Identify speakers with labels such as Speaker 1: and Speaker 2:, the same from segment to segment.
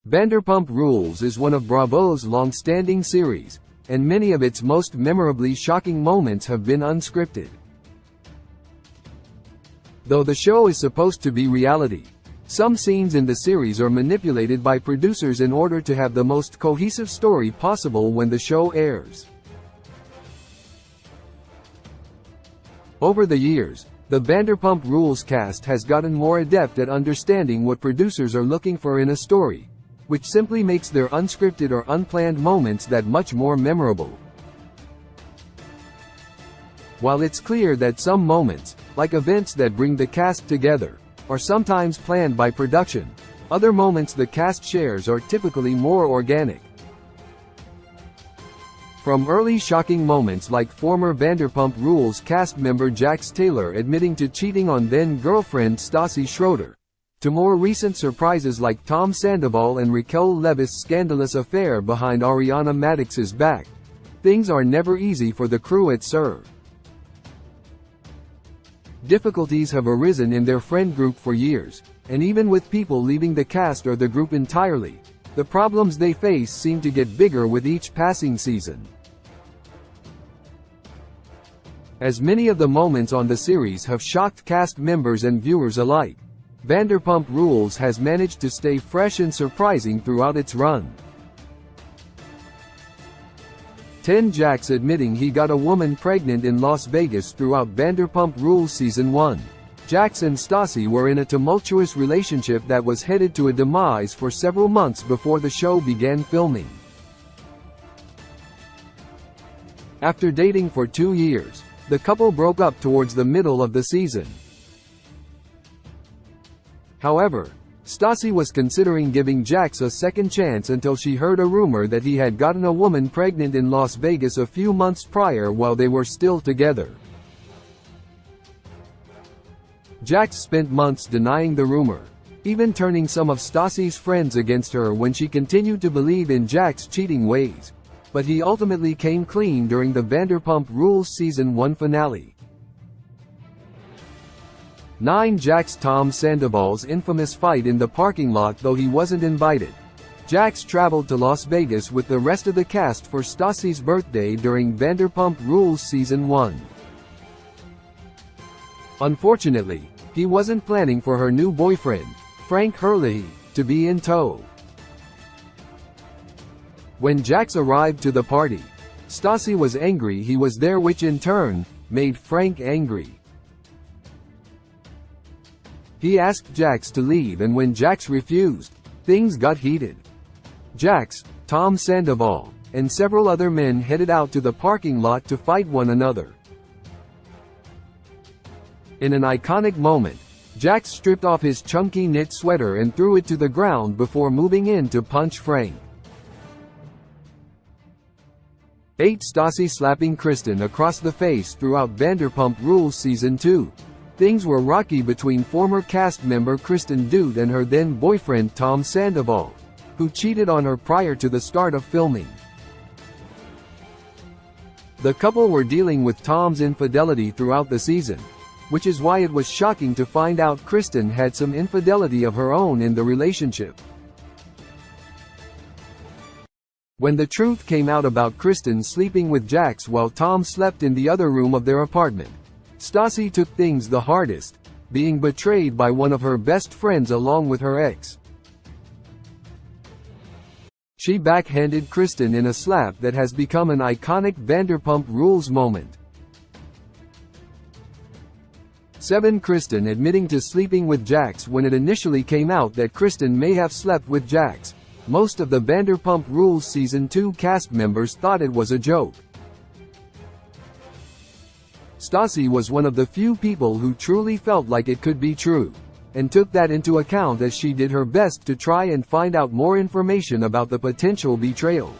Speaker 1: Vanderpump Rules is one of Bravo's long-standing series, and many of its most memorably shocking moments have been unscripted. Though the show is supposed to be reality, some scenes in the series are manipulated by producers in order to have the most cohesive story possible when the show airs. Over the years, the Vanderpump Rules cast has gotten more adept at understanding what producers are looking for in a story, which simply makes their unscripted or unplanned moments that much more memorable. While it's clear that some moments, like events that bring the cast together, are sometimes planned by production, other moments the cast shares are typically more organic. From early shocking moments like former Vanderpump Rules cast member Jax Taylor admitting to cheating on then-girlfriend Stassi Schroeder, to more recent surprises like Tom Sandoval and Raquel Leviss' scandalous affair behind Ariana Madix's back, things are never easy for the crew at SUR. Difficulties have arisen in their friend group for years, and even with people leaving the cast or the group entirely, the problems they face seem to get bigger with each passing season. As many of the moments on the series have shocked cast members and viewers alike, Vanderpump Rules has managed to stay fresh and surprising throughout its run. 10 Jax admitting he got a woman pregnant in Las Vegas. Throughout Vanderpump Rules Season 1, Jax and Stassi were in a tumultuous relationship that was headed to a demise for several months before the show began filming. After dating for 2 years, the couple broke up towards the middle of the season. However, Stassi was considering giving Jax a second chance until she heard a rumor that he had gotten a woman pregnant in Las Vegas a few months prior while they were still together. Jax spent months denying the rumor, even turning some of Stassi's friends against her when she continued to believe in Jax's cheating ways, but he ultimately came clean during the Vanderpump Rules Season 1 finale. 9 Jax Tom Sandoval's infamous fight in the parking lot. Though he wasn't invited, Jax traveled to Las Vegas with the rest of the cast for Stassi's birthday during Vanderpump Rules Season 1. Unfortunately, he wasn't planning for her new boyfriend, Frank Herlihy, to be in tow. When Jax arrived to the party, Stassi was angry he was there, which in turn made Frank angry. He asked Jax to leave, and when Jax refused, things got heated. Jax, Tom Sandoval, and several other men headed out to the parking lot to fight one another. In an iconic moment, Jax stripped off his chunky knit sweater and threw it to the ground before moving in to punch Frank. 8 Stassi slapping Kristen across the face. Throughout Vanderpump Rules Season 2, things were rocky between former cast member Kristen Dude and her then-boyfriend Tom Sandoval, who cheated on her prior to the start of filming. The couple were dealing with Tom's infidelity throughout the season, which is why it was shocking to find out Kristen had some infidelity of her own in the relationship. When the truth came out about Kristen sleeping with Jax while Tom slept in the other room of their apartment, Stassi took things the hardest, being betrayed by one of her best friends along with her ex. She backhanded Kristen in a slap that has become an iconic Vanderpump Rules moment. 7 Kristen admitting to sleeping with Jax. When it initially came out that Kristen may have slept with Jax, most of the Vanderpump Rules Season 2 cast members thought it was a joke. Stassi was one of the few people who truly felt like it could be true, and took that into account as she did her best to try and find out more information about the potential betrayal.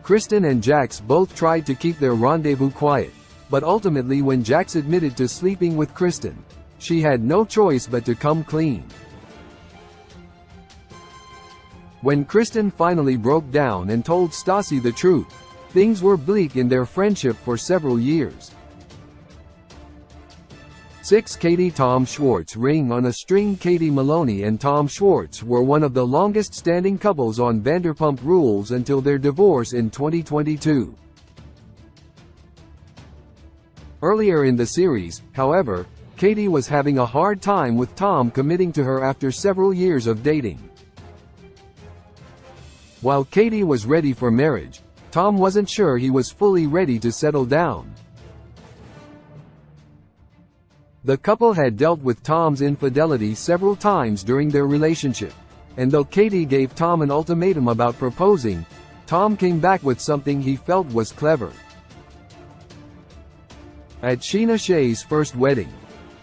Speaker 1: Kristen and Jax both tried to keep their rendezvous quiet, but ultimately when Jax admitted to sleeping with Kristen, she had no choice but to come clean. When Kristen finally broke down and told Stassi the truth, things were bleak in their friendship for several years. 6. Katie-Tom Schwartz ring on a string. Katie Maloney and Tom Schwartz were one of the longest-standing couples on Vanderpump Rules until their divorce in 2022. Earlier in the series, however, Katie was having a hard time with Tom committing to her after several years of dating. While Katie was ready for marriage, Tom wasn't sure he was fully ready to settle down. The couple had dealt with Tom's infidelity several times during their relationship, and though Katie gave Tom an ultimatum about proposing, Tom came back with something he felt was clever. At Sheena Shea's first wedding,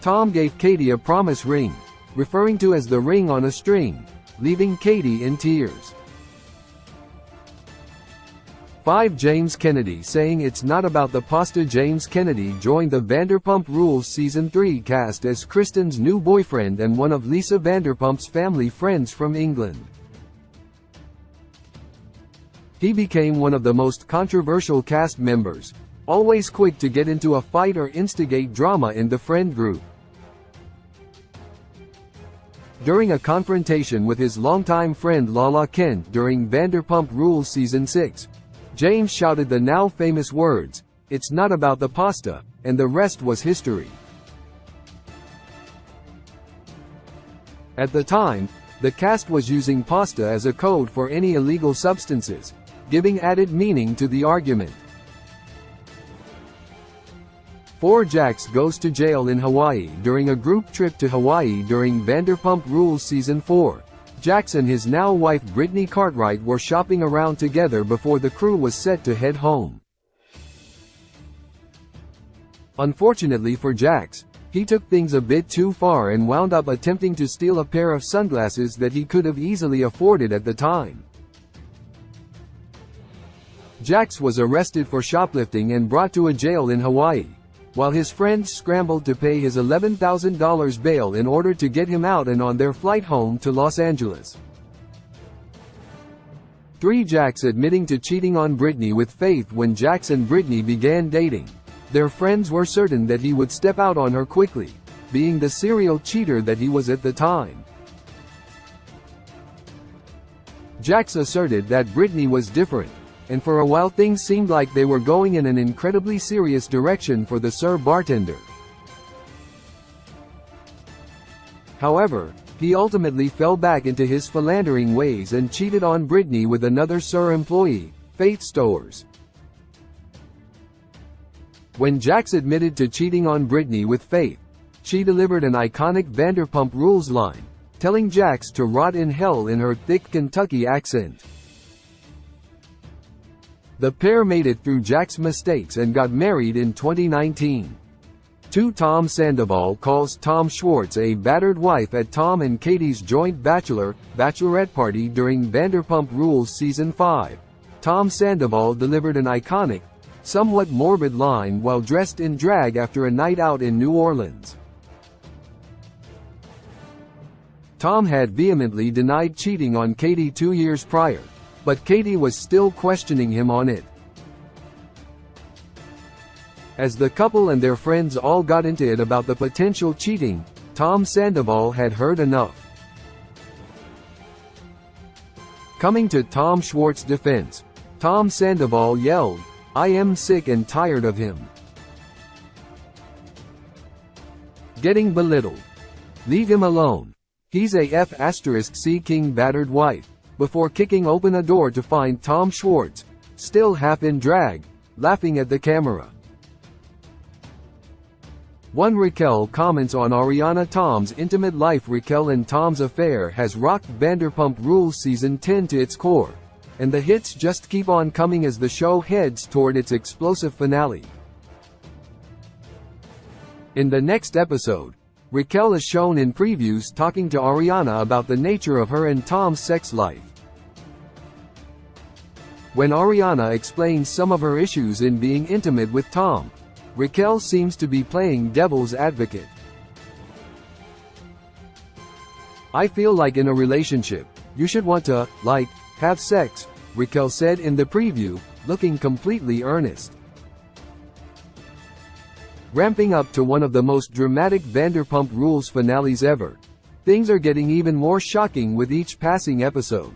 Speaker 1: Tom gave Katie a promise ring, referring to as the ring on a string, leaving Katie in tears. 5. James Kennedy saying it's not about the pasta. James Kennedy joined the Vanderpump Rules Season 3 cast as Kristen's new boyfriend and one of Lisa Vanderpump's family friends from England. He became one of the most controversial cast members, always quick to get into a fight or instigate drama in the friend group. During a confrontation with his longtime friend Lala Kent during Vanderpump Rules Season 6, James shouted the now famous words, "It's not about the pasta," and the rest was history. At the time, the cast was using pasta as a code for any illegal substances, giving added meaning to the argument. 4. Jax goes to jail in Hawaii. During a group trip to Hawaii during Vanderpump Rules Season 4, Jax and his now wife Brittany Cartwright were shopping around together before the crew was set to head home. Unfortunately for Jax, he took things a bit too far and wound up attempting to steal a pair of sunglasses that he could have easily afforded at the time. Jax was arrested for shoplifting and brought to a jail in Hawaii, while his friends scrambled to pay his $11,000 bail in order to get him out and on their flight home to Los Angeles. 3. Jax admitting to cheating on Brittany with Faith. When Jax and Brittany began dating, their friends were certain that he would step out on her quickly, being the serial cheater that he was at the time. Jax asserted that Brittany was different, and for a while things seemed like they were going in an incredibly serious direction for the Sir bartender. However, he ultimately fell back into his philandering ways and cheated on Brittany with another Sir employee, Faith Stowers. When Jax admitted to cheating on Brittany with Faith, she delivered an iconic Vanderpump Rules line, telling Jax to rot in hell in her thick Kentucky accent. The pair made it through Jax's mistakes and got married in 2019. 2. Tom Sandoval calls Tom Schwartz a battered wife at Tom and Katie's joint bachelorette party during Vanderpump Rules Season 5. Tom Sandoval delivered an iconic, somewhat morbid line while dressed in drag after a night out in New Orleans. Tom had vehemently denied cheating on Katie 2 years prior, but Katie was still questioning him on it. As the couple and their friends all got into it about the potential cheating, Tom Sandoval had heard enough. Coming to Tom Schwartz's defense, Tom Sandoval yelled, "I am sick and tired of him getting belittled. Leave him alone. He's a F*** king battered wife," before kicking open a door to find Tom Schwartz, still half in drag, laughing at the camera. 1. Raquel comments on Ariana Tom's intimate life. Raquel and Tom's affair has rocked Vanderpump Rules Season 10 to its core, and the hits just keep on coming as the show heads toward its explosive finale. In the next episode, Raquel is shown in previews talking to Ariana about the nature of her and Tom's sex life. When Ariana explains some of her issues in being intimate with Tom, Raquel seems to be playing devil's advocate. "I feel like in a relationship, you should want to, have sex," Raquel said in the preview, looking completely earnest. ramping up to one of the most dramatic Vanderpump Rules finales ever. Things are getting even more shocking with each passing episode.